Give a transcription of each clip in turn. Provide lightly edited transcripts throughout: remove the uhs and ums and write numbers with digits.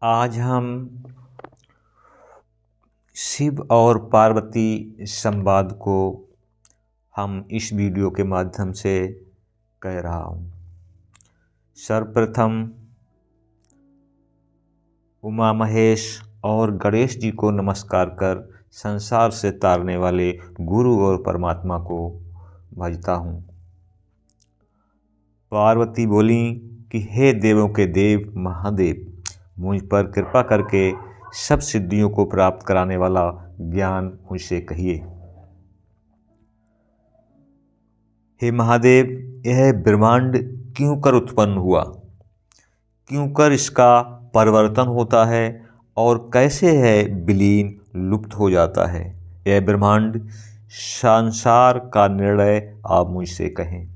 आज हम शिव और पार्वती संवाद को हम इस वीडियो के माध्यम से कह रहा हूँ। सर्वप्रथम उमा महेश और गणेश जी को नमस्कार कर संसार से तारने वाले गुरु और परमात्मा को भजता हूँ। पार्वती बोली कि हे देवों के देव महादेव, मुझ पर कृपा करके सब सिद्धियों को प्राप्त कराने वाला ज्ञान मुझसे कहिए। हे महादेव, यह ब्रह्मांड क्यों कर उत्पन्न हुआ, क्यों कर इसका परिवर्तन होता है और कैसे है विलीन लुप्त हो जाता है। यह ब्रह्मांड संसार का निर्णय आप मुझसे कहें।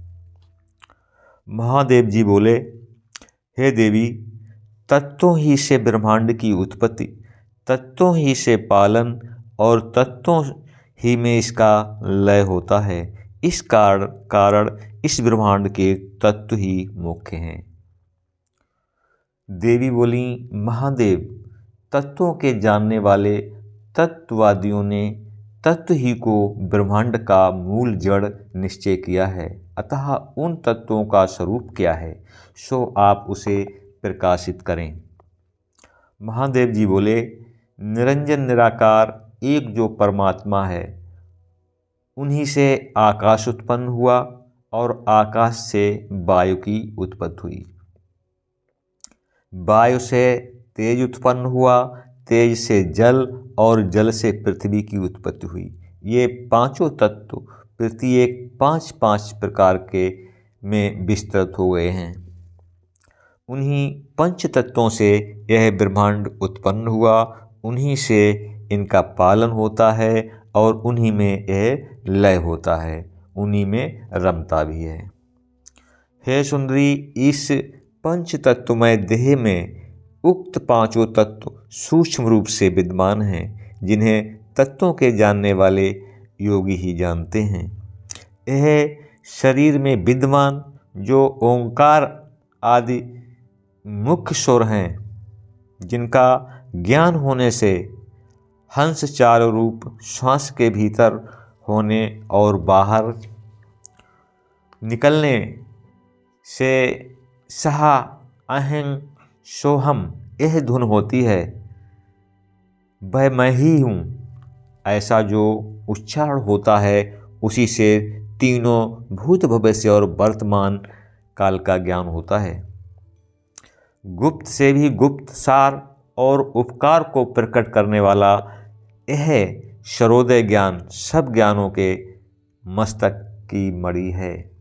महादेव जी बोले, हे देवी, तत्वों ही से ब्रह्मांड की उत्पत्ति, तत्वों ही से पालन और तत्वों ही में इसका लय होता है। इस कारण इस ब्रह्मांड के तत्व ही मुख्य हैं। देवी बोली, महादेव, तत्वों के जानने वाले तत्ववादियों ने तत्व ही को ब्रह्मांड का मूल जड़ निश्चय किया है, अतः उन तत्वों का स्वरूप क्या है, सो आप उसे प्रकाशित करें। महादेव जी बोले, निरंजन निराकार एक जो परमात्मा है, उन्हीं से आकाश उत्पन्न हुआ और आकाश से वायु की उत्पत्ति हुई। वायु से तेज उत्पन्न हुआ, तेज से जल और जल से पृथ्वी की उत्पत्ति हुई। ये पांचों तत्व प्रत्येक 5-5 प्रकार के में विस्तृत हो गए हैं। उन्हीं पंच तत्वों से यह ब्रह्मांड उत्पन्न हुआ, उन्हीं से इनका पालन होता है और उन्हीं में यह लय होता है, उन्हीं में रमता भी है। हे सुंदरी, इस पंच तत्वमय देह में उक्त पांचों तत्व सूक्ष्म रूप से विद्यमान हैं, जिन्हें तत्वों के जानने वाले योगी ही जानते हैं। यह शरीर में विद्यमान जो ओंकार आदि मुख्य स्वर हैं, जिनका ज्ञान होने से हंस चारों रूप श्वास के भीतर होने और बाहर निकलने से सहा अहं सोहम यह धुन होती है, वह मैं ही हूँ, ऐसा जो उच्चारण होता है, उसी से तीनों भूत भविष्य और वर्तमान काल का ज्ञान होता है। गुप्त से भी गुप्त सार और उपकार को प्रकट करने वाला यह सर्वोदय ज्ञान सब ज्ञानों के मस्तक की मणि है।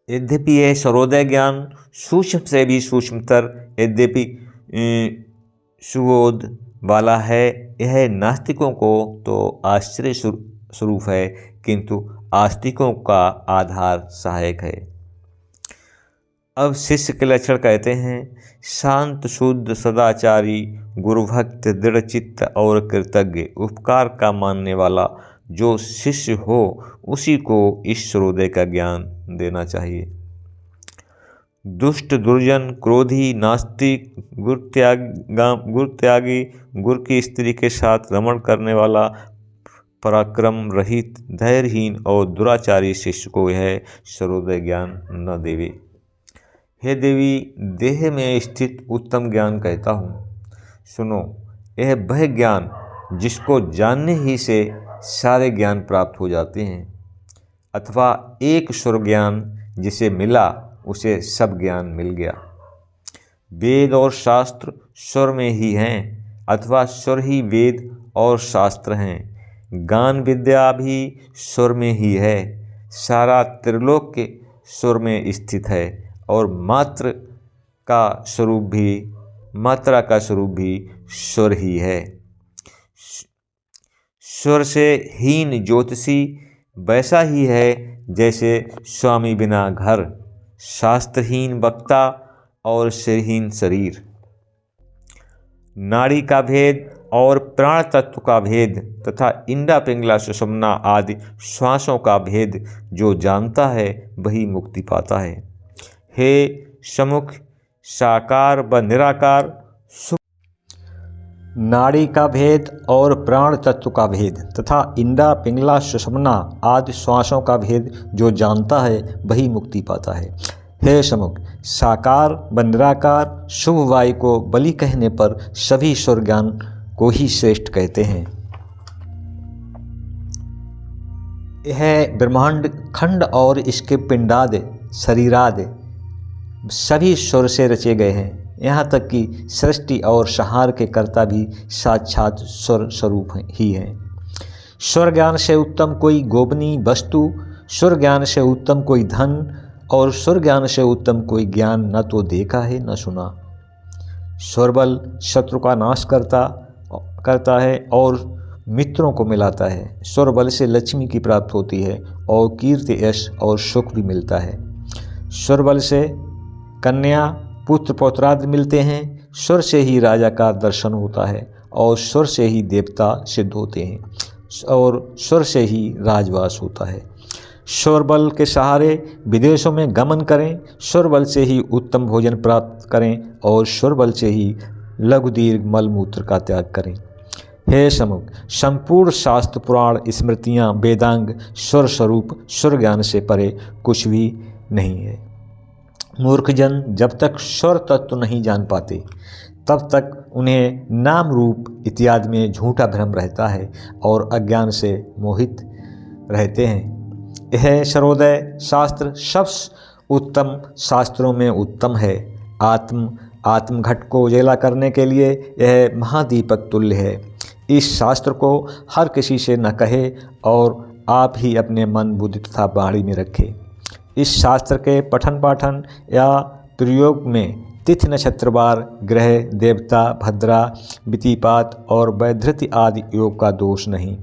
यद्यपि यह सर्वोदय ज्ञान सूक्ष्म से भी सूक्ष्मतर, यद्यपि सुबोध वाला है, यह नास्तिकों को तो आश्चर्य स्वरूप है, किंतु आस्तिकों का आधार सहायक है। अब शिष्य के लक्षण कहते हैं, शांत शुद्ध सदाचारी गुरुभक्त दृढ़चित्त और कृतज्ञ उपकार का मानने वाला जो शिष्य हो, उसी को इस सर्वोदय का ज्ञान देना चाहिए। दुष्ट दुर्जन क्रोधी नास्तिक गुरत्यागी गुरु की स्त्री के साथ रमण करने वाला पराक्रम रहित धैर्यहीन और दुराचारी शिष्य को यह सर्वोदय ज्ञान न देवे। हे देवी, देह में स्थित उत्तम ज्ञान कहता हूँ, सुनो। यह वह ज्ञान जिसको जानने ही से सारे ज्ञान प्राप्त हो जाते हैं, अथवा एक स्वर ज्ञान जिसे मिला उसे सब ज्ञान मिल गया। वेद और शास्त्र स्वर में ही हैं, अथवा स्वर ही वेद और शास्त्र हैं। ज्ञान विद्या भी स्वर में ही है। सारा त्रिलोक के स्वर में स्थित है और मात्रा का स्वरूप भी स्वर ही है। स्वर से हीन ज्योतिषी वैसा ही है जैसे स्वामी बिना घर, शास्त्रहीन वक्ता और सिरहीन शरीर। नाड़ी का भेद और प्राण तत्व का भेद तथा इंद्र पिंगला सुषुम्ना आदि श्वासों का भेद जो जानता है, वही मुक्ति पाता है। हे समुख, साकार व निराकार, नाड़ी का भेद और प्राण तत्व का भेद तथा इंडा, पिंगला, सुषुम्ना आदि श्वासों का भेद जो जानता है वही मुक्ति पाता है। हे समुख, साकार व निराकार शुभ वायु को बलि कहने पर सभी ईश्वर ज्ञान को ही श्रेष्ठ कहते हैं। यह ब्रह्मांड खंड और इसके पिंडाद शरीराद सभी ईश्वर से रचे गए हैं। यहाँ तक कि सृष्टि और संहार के कर्ता भी साक्षात स्वर स्वरूप ही हैं। स्वर ज्ञान से उत्तम कोई गोपनीय वस्तु, स्वर ज्ञान से उत्तम कोई धन और स्वर ज्ञान से उत्तम कोई ज्ञान न तो देखा है न सुना। स्वर बल शत्रु का नाश करता है और मित्रों को मिलाता है। स्वर बल से लक्ष्मी की प्राप्ति होती है और कीर्ति, यश और सुख भी मिलता है। स्वर बल से कन्या, पुत्र, पौत्रादि मिलते हैं। स्वर से ही राजा का दर्शन होता है और स्वर से ही देवता सिद्ध होते हैं और स्वर से ही राजवास होता है। स्वर बल के सहारे विदेशों में गमन करें, स्वर बल से ही उत्तम भोजन प्राप्त करें और स्वर बल से ही लघु दीर्घ मल मूत्र का त्याग करें। हे समुख, संपूर्ण शास्त्र, पुराण, स्मृतियाँ, वेदांग स्वर स्वरूप स्वर ज्ञान से परे कुछ भी नहीं है। मूर्ख जन जब तक स्वर तत्व नहीं जान पाते तब तक उन्हें नाम रूप इत्यादि में झूठा भ्रम रहता है और अज्ञान से मोहित रहते हैं। यह सर्वोदय शास्त्र सबसे उत्तम शास्त्रों में उत्तम है। आत्मघट को उजेला करने के लिए यह महादीपक तुल्य है। इस शास्त्र को हर किसी से न कहे और आप ही अपने मन, बुद्धि तथा वाणी में रखें। इस शास्त्र के पठन पाठन या प्रयोग में तिथि, नक्षत्रवार, ग्रह, देवता, भद्रा, वितिपात और वैधृति आदि योग का दोष नहीं।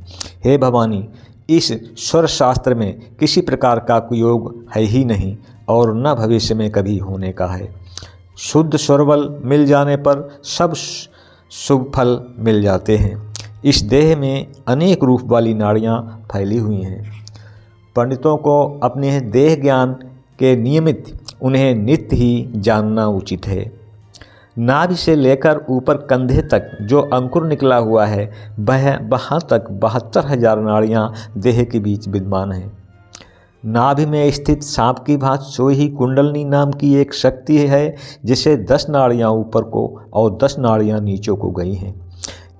हे भवानी, इस स्वर शास्त्र में किसी प्रकार का कुयोग है ही नहीं और न भविष्य में कभी होने का है। शुद्ध स्वरबल मिल जाने पर सब शुभ फल मिल जाते हैं। इस देह में अनेक रूप वाली नाड़ियाँ फैली हुई हैं। पंडितों को अपने देह ज्ञान के नियमित उन्हें नित्य ही जानना उचित है। नाभि से लेकर ऊपर कंधे तक जो अंकुर निकला हुआ है वहाँ तक 72,000 नाड़ियाँ देह के बीच विद्यमान हैं। नाभि में स्थित सांप की भांति सोई ही कुंडलनी नाम की एक शक्ति है जिसे 10 नाड़ियाँ ऊपर को और 10 नाड़ियाँ नीचों को गई हैं।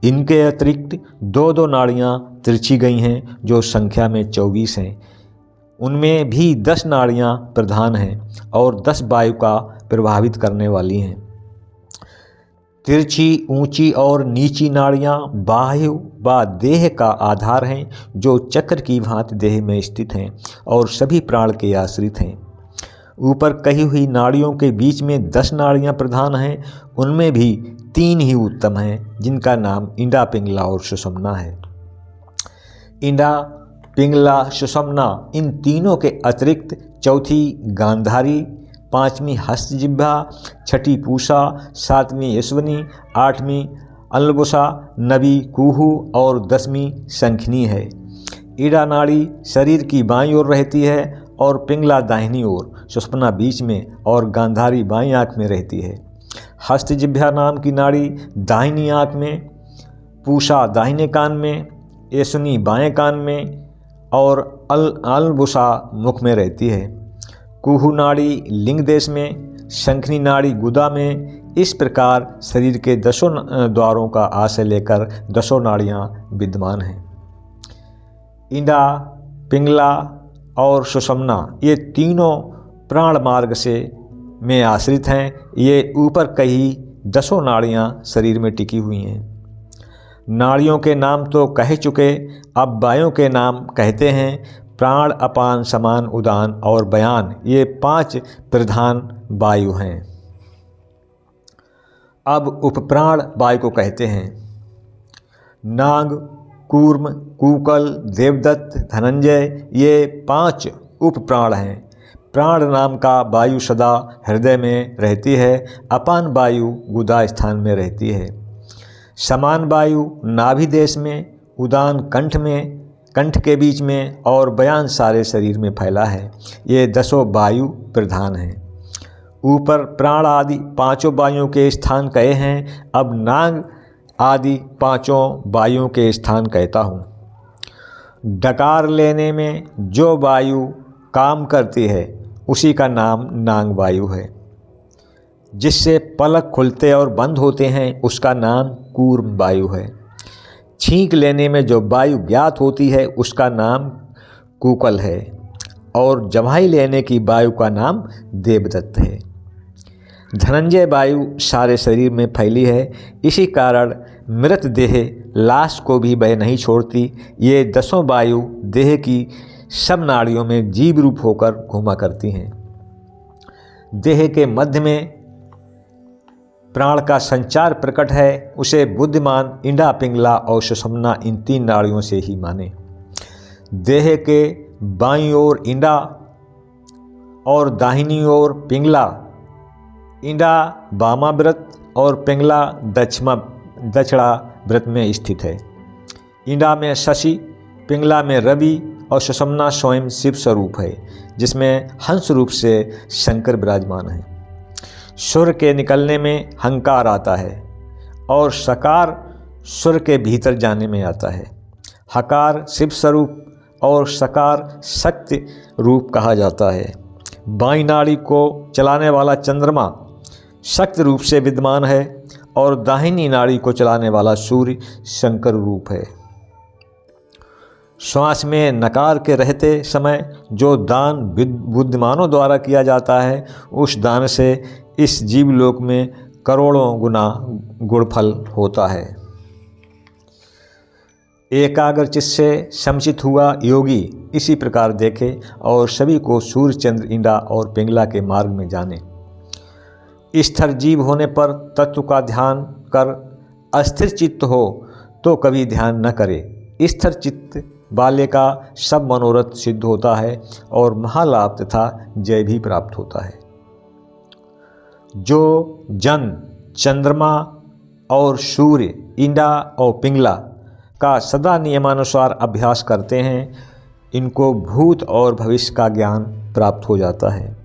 इनके अतिरिक्त 2-2 नाड़ियाँ तिरछी गई हैं जो संख्या में 24 हैं। उनमें भी 10 नाड़ियाँ प्रधान हैं और 10 वायु का प्रभावित करने वाली हैं। तिरछी, ऊंची और नीची नाड़ियाँ वायु व देह का आधार हैं जो चक्र की भांति देह में स्थित हैं और सभी प्राण के आश्रित हैं। ऊपर कही हुई नाड़ियों के बीच में 10 नाड़ियाँ प्रधान हैं। उनमें भी 3 ही उत्तम हैं जिनका नाम इंडा, पिंगला और सुषुम्ना है। इंडा, पिंगला, सुषुम्ना इन तीनों के अतिरिक्त चौथी गांधारी, 5वीं हस्तजिह्वा, 6ठी पूषा, 7वीं यशवनी, 8वीं अनलबुसा, 9वीं कुहू और 10वीं शंखिनी है। ईड़ा नाड़ी शरीर की बाईं ओर रहती है और पिंगला दाहिनी ओर, सुषुम्ना बीच में और गांधारी बाईं आँख में रहती है। हस्तजिह्वा नाम की नाड़ी दाहिनी आँख में, पूषा दाहिने कान में, यशवनी बाएं कान में और अनलबुसा मुख में रहती है। कुहू नाड़ी लिंग देश में, शंखिनी नाड़ी गुदा में। इस प्रकार शरीर के 10 द्वारों का आश्रय लेकर 10 नाड़ियाँ विद्यमान हैं। इंडा, पिंगला और सुषुम्ना ये तीनों प्राण मार्ग से में आश्रित हैं। ये ऊपर कही 10 नाड़ियाँ शरीर में टिकी हुई हैं। नाड़ियों के नाम तो कह चुके, अब वायुओं के नाम कहते हैं। प्राण, अपान, समान, उदान और बयान ये 5 प्रधान वायु हैं। अब उपप्राण वायु को कहते हैं। नाग, कूर्म, कूकल, देवदत्त, धनंजय ये 5 उपप्राण हैं। प्राण नाम का वायु सदा हृदय में रहती है। अपान वायु गुदा स्थान में रहती है। समान वायु नाभि देश में, उदान कंठ में, कंठ के बीच में और बयान सारे शरीर में फैला है। ये 10 वायु प्रधान हैं। ऊपर प्राण आदि पांचों वायुओं के स्थान कहे हैं, अब नाग आदि पांचों वायुओं के स्थान कहता हूँ। डकार लेने में जो वायु काम करती है उसी का नाम नाग वायु है। जिससे पलक खुलते और बंद होते हैं उसका नाम कूर्म वायु है। छींक लेने में जो वायु ज्ञात होती है उसका नाम कूकल है, और जम्हाई लेने की वायु का नाम देवदत्त है। धनंजय वायु सारे शरीर में फैली है, इसी कारण मृत देह लाश को भी वह नहीं छोड़ती। ये 10 वायु देह की सब नाड़ियों में जीव रूप होकर घूमा करती हैं। देह के मध्य में प्राण का संचार प्रकट है, उसे बुद्धिमान इंडा, पिंगला और सुषुम्ना इन 3 नाड़ियों से ही माने। देह के बाईं ओर इंडा और दाहिनी ओर पिंगला। इंडा वामाव्रत और पिंगला दक्षिणा व्रत में स्थित है। इंडा में शशि, पिंगला में रवि और सुषुम्ना स्वयं शिव स्वरूप है, जिसमें हंस रूप से शंकर विराजमान है। सूर्य के निकलने में हंकार आता है और सकार सूर्य के भीतर जाने में आता है। हकार शिव स्वरूप और सकार शक्ति रूप कहा जाता है। बाईं नाड़ी को चलाने वाला चंद्रमा शक्ति रूप से विद्यमान है और दाहिनी नाड़ी को चलाने वाला सूर्य शंकर रूप है। श्वास में नकार के रहते समय जो दान बुद्धिमानों द्वारा किया जाता है, उस दान से इस जीवलोक में करोड़ों गुना गुणफल होता है। एकाग्रचित्त से समचित हुआ योगी इसी प्रकार देखे और सभी को सूर्य, चंद्र, इंडा और पिंगला के मार्ग में जाने। स्थिर जीव होने पर तत्व का ध्यान कर अस्थिर चित्त हो तो कभी ध्यान न करे। स्थिर चित्त वाले का सब मनोरथ सिद्ध होता है और महालाभ तथा जय भी प्राप्त होता है। जो जन चंद्रमा और सूर्य, इंडा और पिंगला का सदा नियमानुसार अभ्यास करते हैं, इनको भूत और भविष्य का ज्ञान प्राप्त हो जाता है।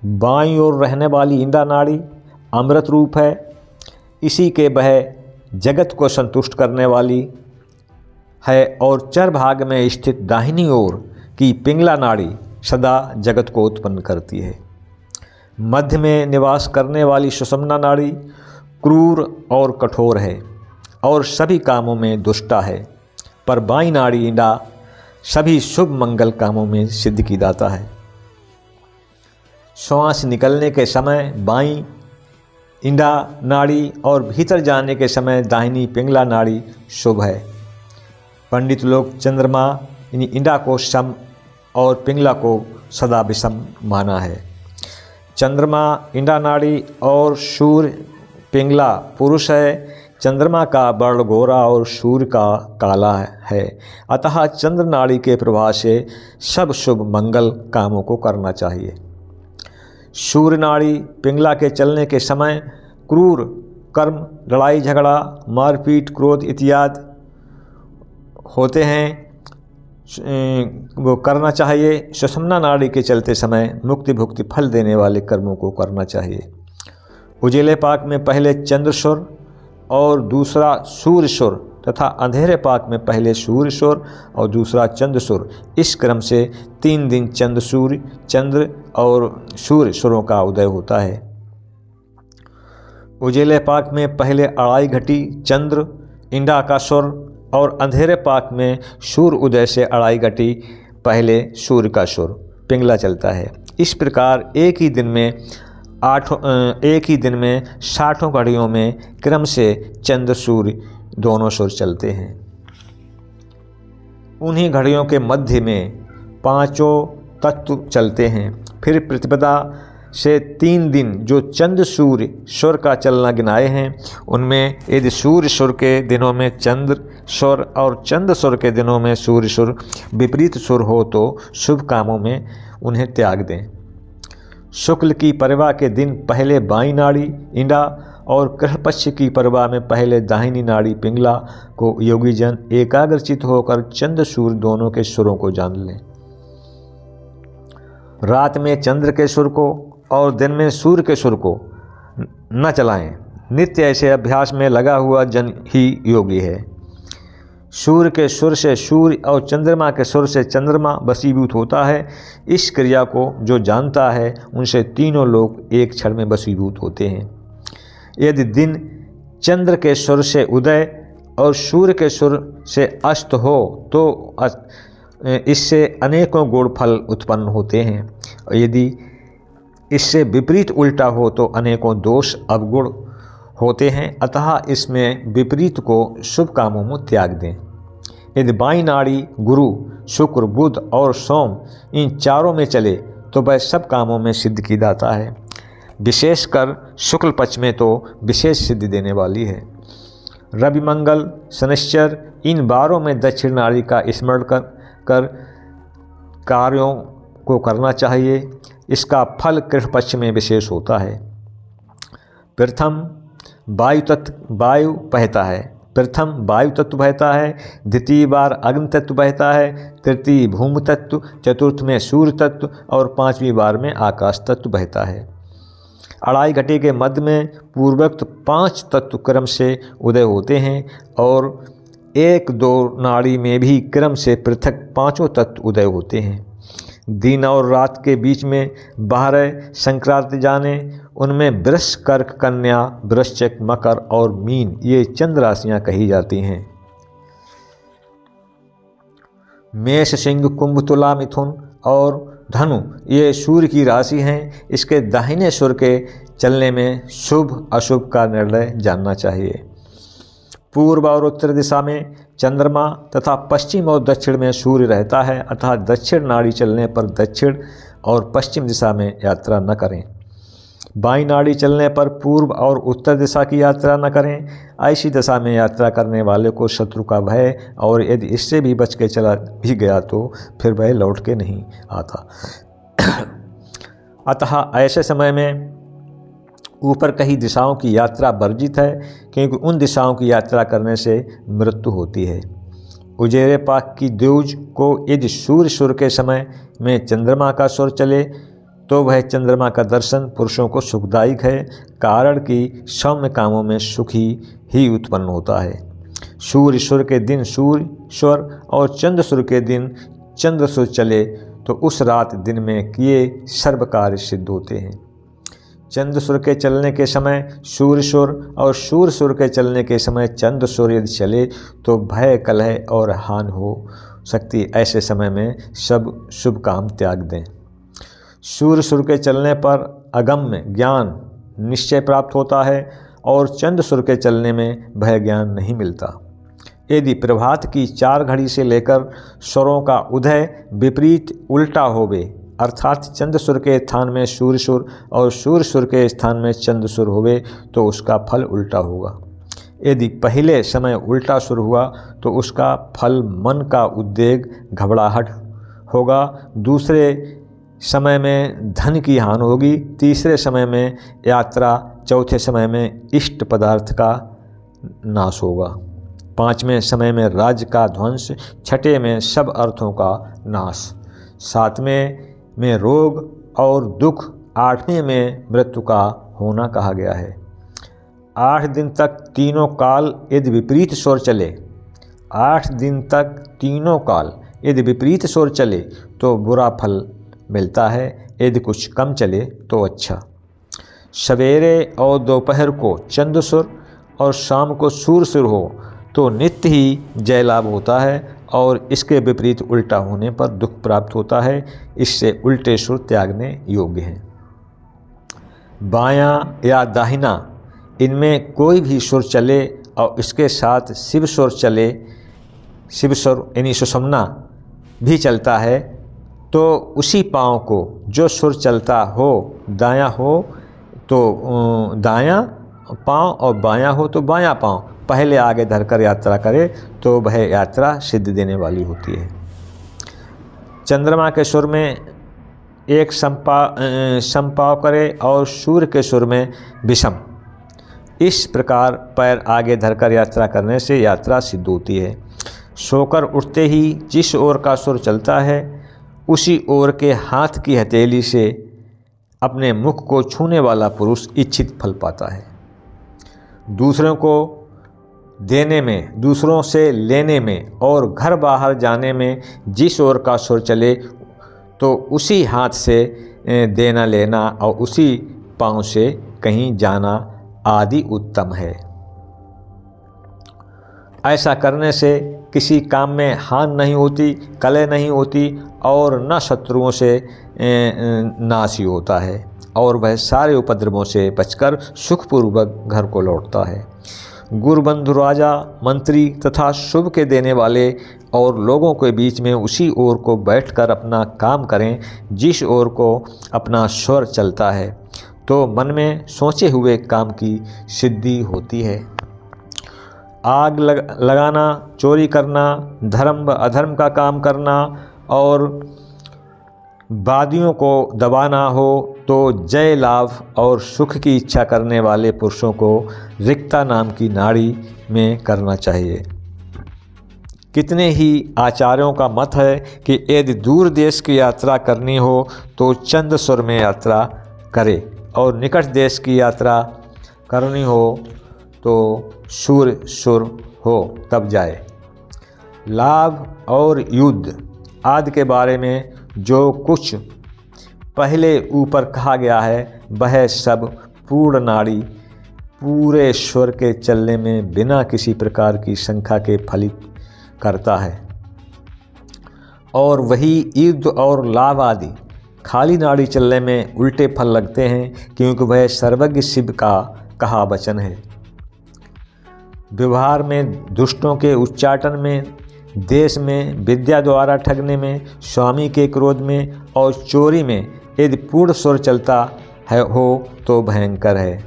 बाईं ओर रहने वाली इंडा नाड़ी अमृत रूप है, इसी के वह जगत को संतुष्ट करने वाली है, और चरभाग में स्थित दाहिनी ओर की पिंगला नाड़ी सदा जगत को उत्पन्न करती है। मध्य में निवास करने वाली सुषुम्ना नाड़ी क्रूर और कठोर है और सभी कामों में दुष्टा है, पर बाईं नाड़ी इंडा सभी शुभ मंगल कामों में सिद्ध की दाता है। श्वास निकलने के समय बाईं इंडा नाड़ी और भीतर जाने के समय दाहिनी पिंगला नाड़ी शुभ है। पंडित लोग चंद्रमा यानी इंडा को सम और पिंगला को सदा विषम माना है। चंद्रमा इंडा नाड़ी और सूर्य पिंगला पुरुष है। चंद्रमा का वर्ण गोरा और सूर्य का काला है, अतः चंद्र नाड़ी के प्रभाव से सब शुभ मंगल कामों को करना चाहिए। सूर्य नाड़ी पिंगला के चलने के समय क्रूर कर्म, लड़ाई झगड़ा, मारपीट, क्रोध इत्यादि होते हैं, वो करना चाहिए। सुषुम्ना नाड़ी के चलते समय मुक्ति भुक्ति फल देने वाले कर्मों को करना चाहिए। उजेले पाक में पहले चंद्रसुर और दूसरा सूर्यसुर तथा अंधेरे पाक में पहले सूर्यसुर और दूसरा चंद्रसुर, इस क्रम से 3 दिन चंद्र सूर्य, चंद्र और सूर्य सुरों का उदय होता है। उजेले पाक में पहले अड़ाई घटी चंद्र इंडा का सुर और अंधेरे पाक में सूर्य उदय से अड़ाई घटी पहले सूर्य का सुर पिंगला चलता है। इस प्रकार एक ही दिन में 60 घड़ियों में क्रम से चंद्र सूर्य दोनों सुर चलते हैं। उन्हीं घड़ियों के मध्य में 5 तत्व चलते हैं। फिर प्रतिपदा से 3 दिन जो चंद्र सूर्य सुर का चलना गिनाए हैं, उनमें यदि सूर्य सुर के दिनों में चंद्र सुर और चंद्र सुर के दिनों में सूर्य सुर विपरीत सुर हो तो शुभ कामों में उन्हें त्याग दें। शुक्ल की परिवा के दिन पहले बाईं नाड़ी इंडा और कृष्ण पक्ष की परिवा में पहले दाहिनी नाड़ी पिंगला को योगी जन एकाग्रचित होकर चंद्र सूर्य दोनों के सुरों को जान लें। रात में चंद्र के सुर को और दिन में सूर्य के सुर को न चलाएं। नित्य ऐसे अभ्यास में लगा हुआ जन ही योगी है। सूर्य के सुर से सूर्य और चंद्रमा के सुर से चंद्रमा वशीभूत होता है। इस क्रिया को जो जानता है उनसे तीनों लोग एक क्षण में वशीभूत होते हैं। यदि दिन चंद्र के सुर से उदय और सूर्य के सुर से अस्त हो तो इससे अनेकों गुण फल उत्पन्न होते हैं, और यदि इससे विपरीत उल्टा हो तो अनेकों दोष अवगुण होते हैं। अतः इसमें विपरीत को शुभ कामों में त्याग दें। यदि बाईं नाड़ी गुरु, शुक्र, बुध और सोम इन चारों में चले तो वह सब कामों में सिद्ध की दाता है। विशेषकर शुक्ल पक्ष में तो विशेष सिद्धि देने वाली है। रवि, मंगल, शनिश्चर इन 12 में दक्षिण नाड़ी का स्मरण कर कार्यों को करना चाहिए। इसका फल कृष्ण पक्ष में विशेष होता है। प्रथम वायु तत्व बहता है, द्वितीय बार अग्नि तत्व बहता है, तृतीय भूमि तत्व, चतुर्थ में सूर्य तत्व और 5वीं बार में आकाश तत्व बहता है। अढ़ाई घटे के मध्य में पूर्वोक्त 5 तत्व क्रम से उदय होते हैं और 1-2 नाड़ी में भी क्रम से पृथक 5 तत्व उदय होते हैं। दिन और रात के बीच में 12 संक्रांति जाने, उनमें वृष, कर्क, कन्या, वृश्चिक, मकर और मीन ये चंद्र राशियां कही जाती हैं। मेष, सिंह, कुंभ, तुला, मिथुन और धनु ये सूर्य की राशि हैं। इसके दाहिने सुर के चलने में शुभ अशुभ का निर्णय जानना चाहिए। पूर्व और उत्तर दिशा में चंद्रमा तथा पश्चिम और दक्षिण में सूर्य रहता है, अतः दक्षिण नाड़ी चलने पर दक्षिण और पश्चिम दिशा में यात्रा न करें। बाईं नाड़ी चलने पर पूर्व और उत्तर दिशा की यात्रा न करें। ऐसी दशा में यात्रा करने वाले को शत्रु का भय, और यदि इससे भी बच के चला भी गया तो फिर वह लौट के नहीं आता। अतः ऐसे समय में ऊपर कही दिशाओं की यात्रा वर्जित है, क्योंकि उन दिशाओं की यात्रा करने से मृत्यु होती है। उजेरे पाक की द्यूज को यदि सूर्य सुर के समय में चंद्रमा का सुर चले तो वह चंद्रमा का दर्शन पुरुषों को सुखदायक है, कारण कि सौम्य कामों में सुख ही उत्पन्न होता है। सूर्य सुर के दिन सूर्य सुर और चंद्र सुर के दिन चंद्र सुर चले तो उस रात दिन में किए सर्व कार्य सिद्ध होते हैं। चंद्र सुर के चलने के समय सूर्य सुर और सूर्य सुर के चलने के समय चंद्र सुर यदि चले तो भय, कलह और हानि हो सकती। ऐसे समय में सब शुभ काम त्याग दें। सूर्य सुर के चलने पर अगम्य ज्ञान निश्चय प्राप्त होता है और चंद्र सुर के चलने में भय ज्ञान नहीं मिलता। यदि प्रभात की 4 घड़ी से लेकर स्वरों का उदय विपरीत उल्टा होवे, अर्थात चंद्र सुर के स्थान में सूर्य सुर और सूर्य सुर के स्थान में चंद्र सुर होवे तो उसका फल उल्टा होगा। यदि पहले समय उल्टा सुर हुआ तो उसका फल मन का उद्वेग, घबराहट होगा। दूसरे समय में धन की हानि होगी, तीसरे समय में यात्रा, चौथे समय में इष्ट पदार्थ का नाश होगा, 5वें समय में राज्य का ध्वंस, 6ठे में सब अर्थों का नाश, 7वें में रोग और दुख, 8वें में मृत्यु का होना कहा गया है। 8 दिन तक तीनों काल यदि विपरीत स्वर चले, 8 दिन तक तीनों काल यदि विपरीत स्वर चले तो बुरा फल मिलता है, यदि कुछ कम चले तो अच्छा। सवेरे और दोपहर को चंद्र सुर और शाम को सूर्य सुर हो तो नित्य ही जय लाभ होता है, और इसके विपरीत उल्टा होने पर दुख प्राप्त होता है। इससे उल्टे सुर त्यागने योग्य हैं। बायां या दाहिना इनमें कोई भी सुर चले और इसके साथ शिव सुर चले, शिव सुर यानी सुषुम्ना भी चलता है, तो उसी पाँव को जो सुर चलता हो, दायां हो तो दायां पाँव और बायां हो तो बायां पाँव पहले आगे धरकर यात्रा करे तो वह यात्रा सिद्ध देने वाली होती है। चंद्रमा के सुर में एक समपाव करे और सूर्य के सुर में विषम, इस प्रकार पैर आगे धरकर यात्रा करने से यात्रा सिद्ध होती है। सोकर उठते ही जिस ओर का सुर चलता है उसी ओर के हाथ की हथेली से अपने मुख को छूने वाला पुरुष इच्छित फल पाता है। दूसरों को देने में, दूसरों से लेने में और घर बाहर जाने में जिस ओर का सुर चले तो उसी हाथ से देना लेना और उसी पांव से कहीं जाना आदि उत्तम है। ऐसा करने से किसी काम में हानि नहीं होती, कलह नहीं होती और न शत्रुओं से नाश ही होता है और वह सारे उपद्रवों से बचकर सुखपूर्वक घर को लौटता है। गुरु बंधु, राजा, मंत्री तथा शुभ के देने वाले और लोगों के बीच में उसी ओर को बैठकर अपना काम करें जिस ओर को अपना स्वर चलता है, तो मन में सोचे हुए काम की सिद्धि होती है। आग लगाना, चोरी करना, धर्म व अधर्म का काम करना और वादियों को दबाना हो तो जय, लाभ और सुख की इच्छा करने वाले पुरुषों को रिक्ता नाम की नाड़ी में करना चाहिए। कितने ही आचार्यों का मत है कि यदि दूर देश की यात्रा करनी हो तो चंद सुर में यात्रा करे और निकट देश की यात्रा करनी हो तो सूर्य सुर हो तब जाए। लाभ और युद्ध आदि के बारे में जो कुछ पहले ऊपर कहा गया है वह सब पूर्ण नाड़ी पूरे स्वर के चलने में बिना किसी प्रकार की शंका के फलित करता है और वही युद्ध और लाभ आदि खाली नाड़ी चलने में उल्टे फल लगते हैं, क्योंकि वह सर्वज्ञ शिव का कहा वचन है। व्यवहार में, दुष्टों के उच्चाटन में, देश में, विद्या द्वारा ठगने में, स्वामी के क्रोध में और चोरी में यदि पूर्ण स्वर चलता है हो तो भयंकर है।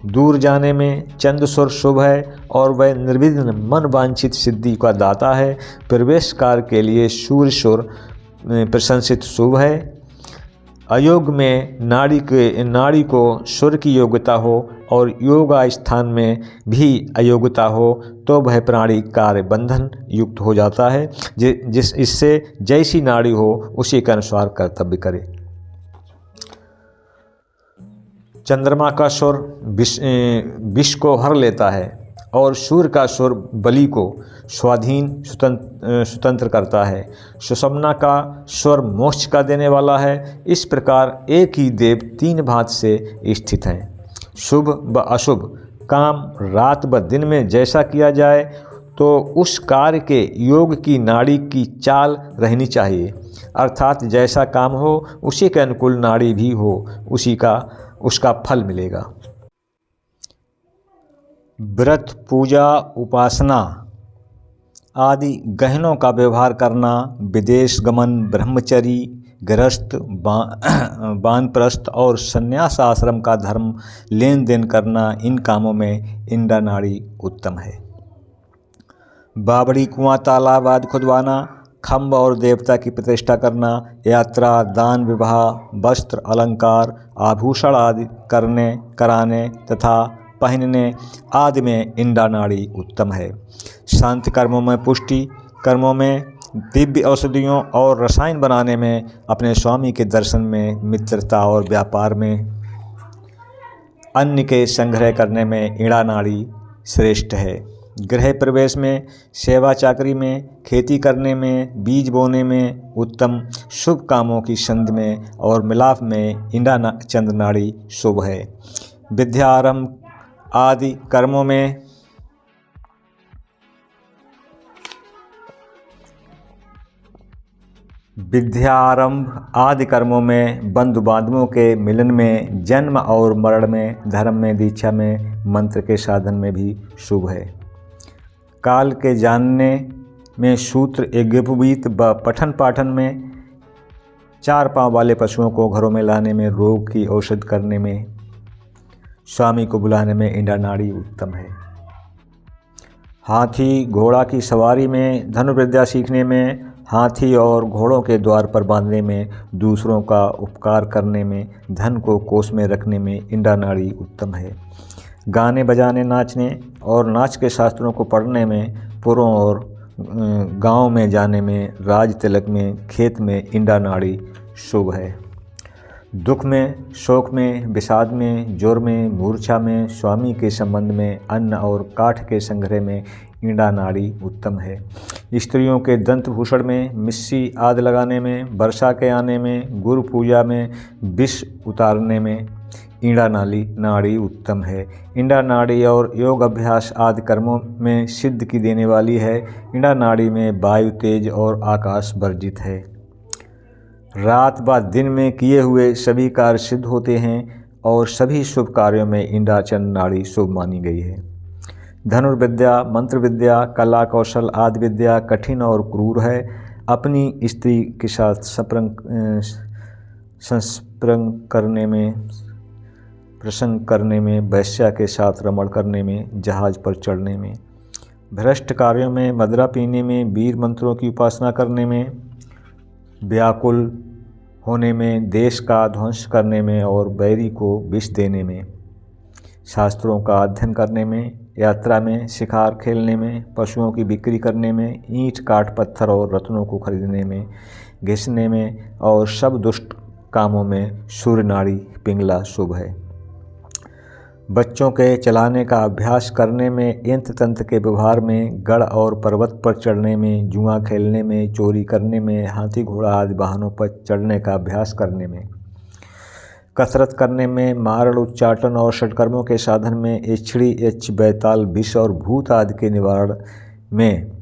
दूर जाने में चंद स्वर शुभ है और वह निर्विघ्न मन वांछित सिद्धि का दाता है। प्रवेश कार्य के लिए सूर्य स्वर प्रशंसित शुभ है। अयोग में नाड़ी को स्वर की योग्यता हो और योगा स्थान में भी अयोग्यता हो तो वह प्राणी कार्य बंधन युक्त हो जाता है। इससे जैसी नाड़ी हो उसी के अनुसार कर्तव्य करे। चंद्रमा का स्वर विष को हर लेता है और सूर्य का स्वर बलि को स्वाधीन स्वतंत्र करता है। सुषुम्ना का स्वर मोक्ष का देने वाला है। इस प्रकार एक ही देव तीन भांति से स्थित हैं। शुभ व अशुभ काम रात व दिन में जैसा किया जाए तो उस कार्य के योग की नाड़ी की चाल रहनी चाहिए, अर्थात जैसा काम हो उसी के अनुकूल नाड़ी भी हो उसका फल मिलेगा। व्रत, पूजा, उपासना आदि गहनों का व्यवहार करना, विदेश गमन, ब्रह्मचरी, गृहस्थ, वानप्रस्थ और संन्यास आश्रम का धर्म, लेन देन करना, इन कामों में इंद्र नाड़ी उत्तम है। बावड़ी, कुआं, तालाब आदि खुदवाना, खम्भ और देवता की प्रतिष्ठा करना, यात्रा, दान, विवाह, वस्त्र, अलंकार, आभूषण आदि कराने तथा पहनने आदि में इंद्र नाड़ी उत्तम है। शांति कर्मों में, पुष्टि कर्मों में, दिव्य औषधियों और रसायन बनाने में, अपने स्वामी के दर्शन में, मित्रता और व्यापार में, अन्न के संग्रह करने में इंद्र नाड़ी श्रेष्ठ है। गृह प्रवेश में, सेवा चाकरी में, खेती करने में, बीज बोने में उत्तम, शुभ कामों की संधि में और मिलाप में इंद्र चंद्र नाड़ी शुभ है। विद्या आरंभ आदि कर्मों में बंधु बांधवों के मिलन में, जन्म और मरण में, धर्म में, दीक्षा में, मंत्र के साधन में भी शुभ है। काल के जानने में, सूत्र, यज्ञोपवीत व पठन पाठन में, चार पांव वाले पशुओं को घरों में लाने में, रोग की औषध करने में, स्वामी को बुलाने में इंद्र नाड़ी उत्तम है। हाथी घोड़ा की सवारी में, धनुर्विद्या सीखने में, हाथी और घोड़ों के द्वार पर बांधने में, दूसरों का उपकार करने में, धन को कोष में रखने में इंद्र नाड़ी उत्तम है। गाने बजाने, नाचने और नाच के शास्त्रों को पढ़ने में, पुरों और गांव में जाने में, राज तिलक में, खेत में इंद्र नाड़ी शुभ है। दुख में, शोक में, विषाद में, जोर में, मूर्छा में, स्वामी के संबंध में, अन्न और काठ के संग्रह में ईंड़ा नाड़ी उत्तम है। स्त्रियों के दंतभूषण में, मिस्सी आदि लगाने में, वर्षा के आने में, गुरु पूजा में, विष उतारने में ईंड़ा नाड़ी उत्तम है। ईंड़ा नाड़ी और योग अभ्यास आदि कर्मों में सिद्ध की देने वाली है। ईंड़ा नाड़ी में वायु, तेज और आकाश वर्जित है। रात व दिन में किए हुए सभी कार्य सिद्ध होते हैं और सभी शुभ कार्यों में ईंड़ा चंद्र नाड़ी शुभ मानी गई है। धनुर्विद्या, मंत्र विद्या, कला कौशल आदि विद्या कठिन और क्रूर है। अपनी स्त्री के साथ प्रसंग करने में, वैश्या के साथ रमण करने में, जहाज पर चढ़ने में, भ्रष्ट कार्यों में, मदिरा पीने में, वीर मंत्रों की उपासना करने में, व्याकुल होने में, देश का ध्वंस करने में और बैरी को विष देने में, शास्त्रों का अध्ययन करने में, यात्रा में, शिकार खेलने में, पशुओं की बिक्री करने में, ईंट काठ पत्थर और रत्नों को खरीदने में, घिसने में और सब दुष्ट कामों में सूर्य नाड़ी पिंगला शुभ है। बच्चों के चलाने का अभ्यास करने में, यंत्र तंत्र के व्यवहार में, गढ़ और पर्वत पर चढ़ने में, जुआ खेलने में, चोरी करने में, हाथी घोड़ा आदि वाहनों पर चढ़ने का अभ्यास करने में, कसरत करने में, मारण उच्चाटन और षटकर्मों के साधन में, इछड़ी, यक्ष, बैताल, विष और भूत आदि के निवारण में,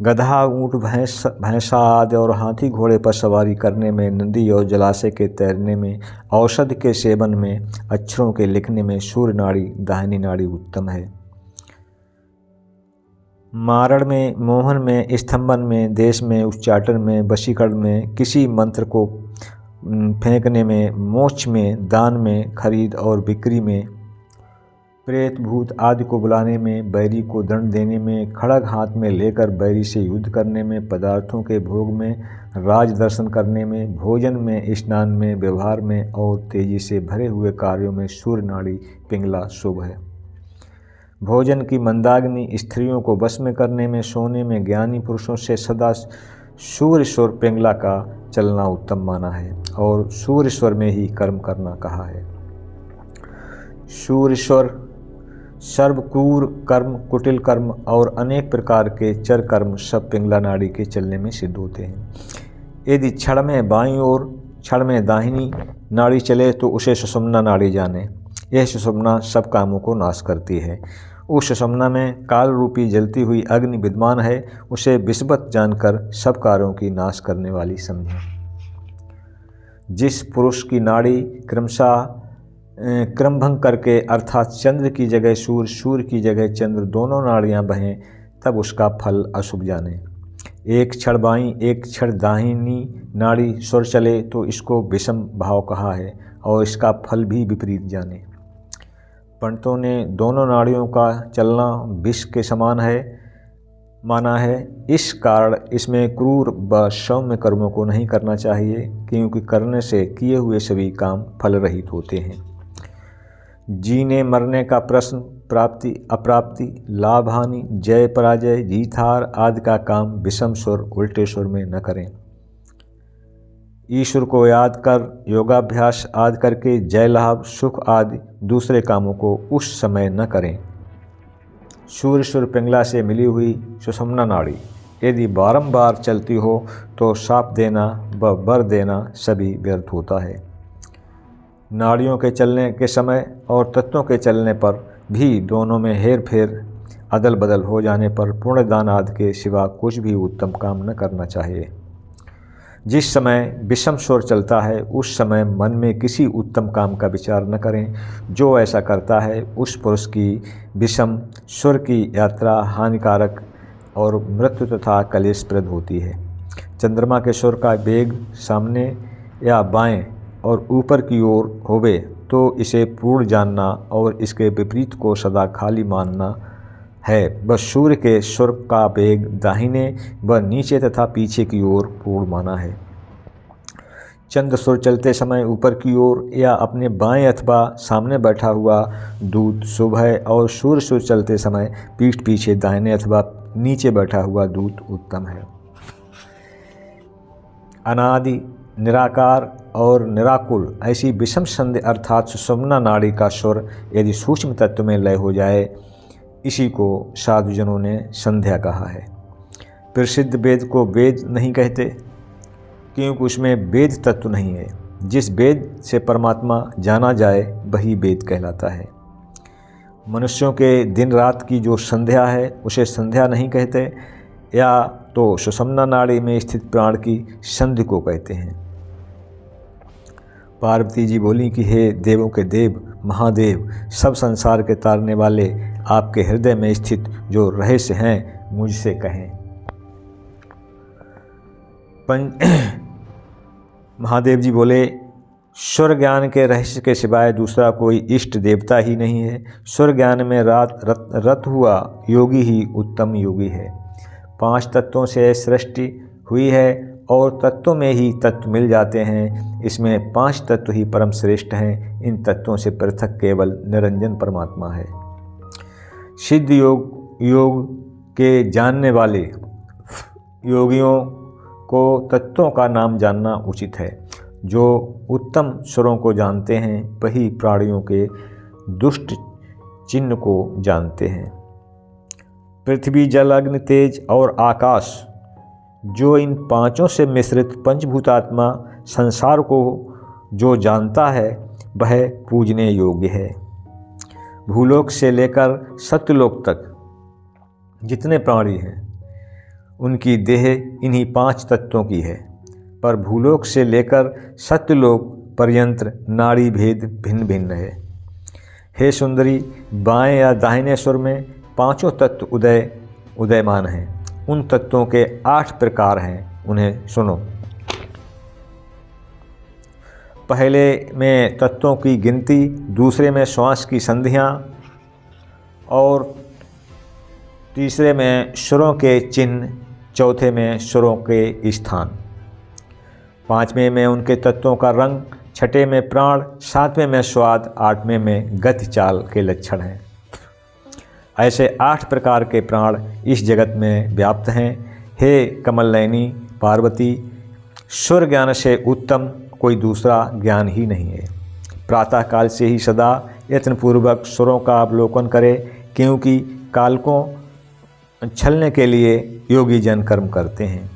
गधा, ऊँट, भैंसा आदि और हाथी घोड़े पर सवारी करने में, नदी और जलाशय के तैरने में, औषधि के सेवन में, अक्षरों के लिखने में सूर्य नाड़ी दाहिनी नाड़ी उत्तम है। मारण में, मोहन में, स्तंभन में, देश में, उच्चाटन में, वशीकरण में, किसी मंत्र को फेंकने में, मोक्ष में, दान में, खरीद और बिक्री में, प्रेत भूत आदि को बुलाने में, बैरी को दंड देने में, खड़ग हाथ में लेकर बैरी से युद्ध करने में, पदार्थों के भोग में, राज दर्शन करने में, भोजन में, स्नान में, व्यवहार में और तेजी से भरे हुए कार्यों में सूर्य नाड़ी पिंगला शुभ है। भोजन की मंदाग्नि, स्त्रियों को वश में करने में, सोने में, ज्ञानी पुरुषों से सदा सूर्य स्वर पिंगला का चलना उत्तम माना है और सूर्य स्वर में ही कर्म करना कहा है। सूर्य स्वर सर्वक्रूर कर्म, कुटिल कर्म और अनेक प्रकार के चर कर्म सब पिंगला नाड़ी के चलने में सिद्ध होते हैं। यदि क्षण में बाईं ओर, क्षण में दाहिनी नाड़ी चले तो उसे सुषुम्ना नाड़ी जाने। यह सुषुम्ना सब कामों को नाश करती है। उस सुषुम्ना में काल रूपी जलती हुई अग्नि विद्यमान है। उसे विषवत जानकर सब कार्यों की नाश करने वाली समझें। जिस पुरुष की नाड़ी क्रमशः क्रमभंग करके अर्थात चंद्र की जगह सूर्य, सूर्य की जगह चंद्र दोनों नाड़ियां बहें तब उसका फल अशुभ जाने। एक क्षण बाईं, एक क्षण दाहिनी नाड़ी स्वर चले तो इसको विषम भाव कहा है और इसका फल भी विपरीत जाने। पंडितों ने दोनों नाड़ियों का चलना विष के समान है माना है। इस कारण इसमें क्रूर व सौम्य कर्मों को नहीं करना चाहिए, क्योंकि करने से किए हुए सभी काम फल रहित होते हैं। जीने मरने का प्रश्न, प्राप्ति अप्राप्ति, लाभ हानि, जय पराजय, जीत हार आदि का काम विषम स्वर उल्टे स्वर में न करें। ईश्वर को याद कर योगाभ्यास आदि करके जय लाभ, सुख आदि दूसरे कामों को उस समय न करें। सूर्य स्वर पिंगला से मिली हुई सुषुम्ना नाड़ी यदि बारंबार चलती हो तो शाप देना व वर देना सभी व्यर्थ होता है। नाड़ियों के चलने के समय और तत्वों के चलने पर भी दोनों में हेर फेर अदल बदल हो जाने पर पुण्यदान आदि के सिवा कुछ भी उत्तम काम न करना चाहिए। जिस समय विषम स्वर चलता है उस समय मन में किसी उत्तम काम का विचार न करें। जो ऐसा करता है उस पुरुष की विषम स्वर की यात्रा हानिकारक और मृत्यु तथा कलेशप्रद होती है। चंद्रमा के स्वर का वेग सामने या बाएं और ऊपर की ओर होवे तो इसे पूर्ण जानना और इसके विपरीत को सदा खाली मानना है। व सूर्य के स्वर का वेग दाहिने व नीचे तथा पीछे की ओर पूर्ण माना है। चंद्र स्वर चलते समय ऊपर की ओर या अपने बाएं अथवा सामने बैठा हुआ दूत शुभ है और सूर्य स्वर चलते समय पीठ पीछे दाहिने अथवा नीचे बैठा हुआ दूत उत्तम है। अनादि निराकार और निराकुल ऐसी विषम संधि अर्थात सुषुम्ना नाड़ी का स्वर यदि सूक्ष्म तत्व में लय हो जाए, इसी को साधुजनों ने संध्या कहा है। प्रसिद्ध वेद को वेद नहीं कहते, क्योंकि उसमें वेद तत्व नहीं है। जिस वेद से परमात्मा जाना जाए वही वेद कहलाता है। मनुष्यों के दिन रात की जो संध्या है उसे संध्या नहीं कहते, या तो सुषुम्ना नाड़ी में स्थित प्राण की संधि को कहते हैं। पार्वती जी बोली कि हे देवों के देव महादेव, सब संसार के तारने वाले, आपके हृदय में स्थित जो रहस्य हैं मुझसे कहें। महादेव जी बोले, स्वर ज्ञान के रहस्य के सिवाय दूसरा कोई इष्ट देवता ही नहीं है। स्वर ज्ञान में रत हुआ योगी ही उत्तम योगी है। 5 तत्वों से सृष्टि हुई है और तत्वों में ही तत्व मिल जाते हैं। इसमें 5 तत्व ही परम श्रेष्ठ हैं। इन तत्वों से पृथक केवल निरंजन परमात्मा है। सिद्ध योग के जानने वाले योगियों को तत्वों का नाम जानना उचित है। जो उत्तम स्वरों को जानते हैं वही प्राणियों के दुष्ट चिन्ह को जानते हैं। पृथ्वी, जल, अग्नि, तेज और आकाश, जो इन 5 से मिश्रित पंचभूतात्मा संसार को जो जानता है वह पूजने योग्य है। भूलोक से लेकर सत्यलोक तक जितने प्राणी हैं उनकी देह इन्हीं 5 तत्वों की है, पर भूलोक से लेकर सत्यलोक पर्यंत नाड़ी भेद भिन्न भिन्न है। हे सुंदरी, बाएं या दाहिने स्वर में 5 तत्व उदयमान हैं। उन तत्वों के 8 प्रकार हैं, उन्हें सुनो। पहले में तत्वों की गिनती, दूसरे में श्वास की संधियाँ और तीसरे में स्वरों के चिन्ह, चौथे में स्वरों के स्थान, 5वें में उनके तत्वों का रंग, 6ठे में प्राण, 7वें में स्वाद, 8वें में गति चाल के लक्षण हैं। ऐसे 8 प्रकार के प्राण इस जगत में व्याप्त हैं। हे कमलनयनी पार्वती, स्वर ज्ञान से उत्तम कोई दूसरा ज्ञान ही नहीं है। प्रातःकाल से ही सदा यत्नपूर्वक स्वरों का अवलोकन करें, क्योंकि काल को छलने के लिए योगी जन कर्म करते हैं।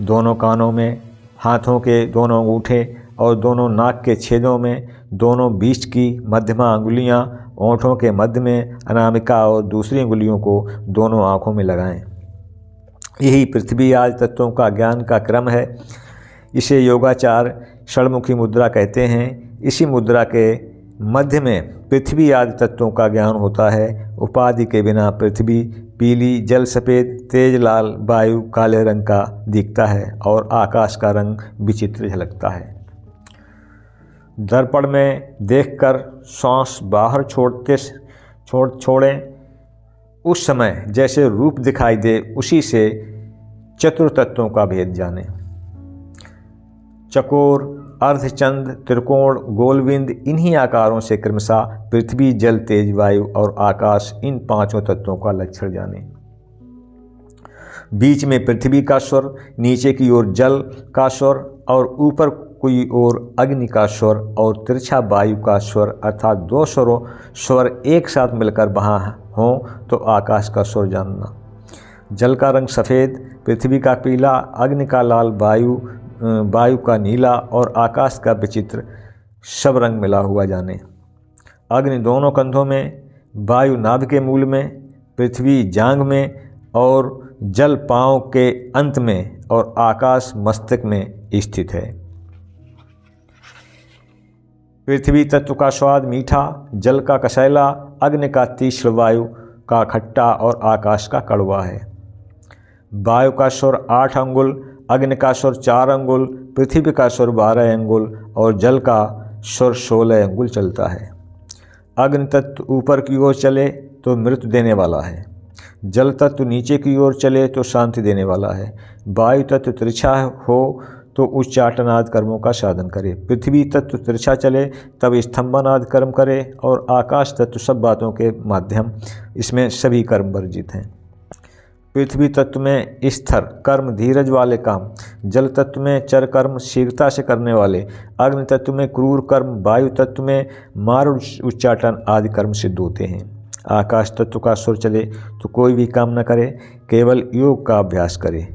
दोनों कानों में, हाथों के दोनों अंगूठे और दोनों नाक के छेदों में, दोनों बीच की मध्यमा अंगुलियां, ओंठों के मध्य में अनामिका और दूसरी अंगुलियों को दोनों आँखों में लगाएं। यही पृथ्वी आदि तत्वों का ज्ञान का क्रम है। इसे योगाचार षड़मुखी मुद्रा कहते हैं। इसी मुद्रा के मध्य में पृथ्वी आदि तत्वों का ज्ञान होता है। उपाधि के बिना पृथ्वी पीली, जल सफ़ेद, तेज लाल, वायु काले रंग का दिखता है और आकाश का रंग विचित्र झलकता है। दर्पण में देखकर सांस बाहर छोड़ें, उस समय जैसे रूप दिखाई दे उसी से चतुर तत्वों का भेद जानें। चकोर, अर्धचंद, त्रिकोण, गोलविंद, इन्हीं आकारों से क्रमशः पृथ्वी, जल, तेज, वायु और आकाश, इन 5 तत्वों का लक्षण जानें। बीच में पृथ्वी का स्वर, नीचे की ओर जल का स्वर और ऊपर की ओर अग्नि का स्वर और तिरछा वायु का स्वर, अर्थात 2 स्वर एक साथ मिलकर वहाँ हों तो आकाश का स्वर जानना। जल का रंग सफ़ेद, पृथ्वी का पीला, अग्नि का लाल, वायु का नीला और आकाश का विचित्र, सब रंग मिला हुआ जाने। अग्नि दोनों कंधों में, वायु नाभि के मूल में, पृथ्वी जांघ में और जल पांव के अंत में और आकाश मस्तक में स्थित है। पृथ्वी तत्व का स्वाद मीठा, जल का कसैला, अग्नि का तीक्ष्ण, वायु का खट्टा और आकाश का कड़वा है। वायु का स्वर 8 अंगुल, अग्नि का स्वर 4 अंगुल, पृथ्वी का स्वर 12 अंगुल और जल का स्वर 16 अंगुल चलता है। अग्नि तत्व ऊपर की ओर चले तो मृत्यु देने वाला है। जल तत्व नीचे की ओर चले तो शांति देने वाला है। वायु तत्व तिरछा हो तो उच्चाटनाद कर्मों का साधन करे। पृथ्वी तत्व तिरछा चले तब स्तंभनाद कर्म करे और आकाश तत्व सब बातों के माध्यम, इसमें सभी कर्म वर्जित हैं। पृथ्वी तत्व में स्थिर कर्म धीरज वाले काम, जल तत्व में चर कर्म शीघ्रता से करने वाले, अग्नि तत्व में क्रूर कर्म, वायु तत्व में मार उच्चाटन आदि कर्म सिद्ध होते हैं। आकाश तत्व का सुर चले तो कोई भी काम न करे, केवल योग का अभ्यास करे।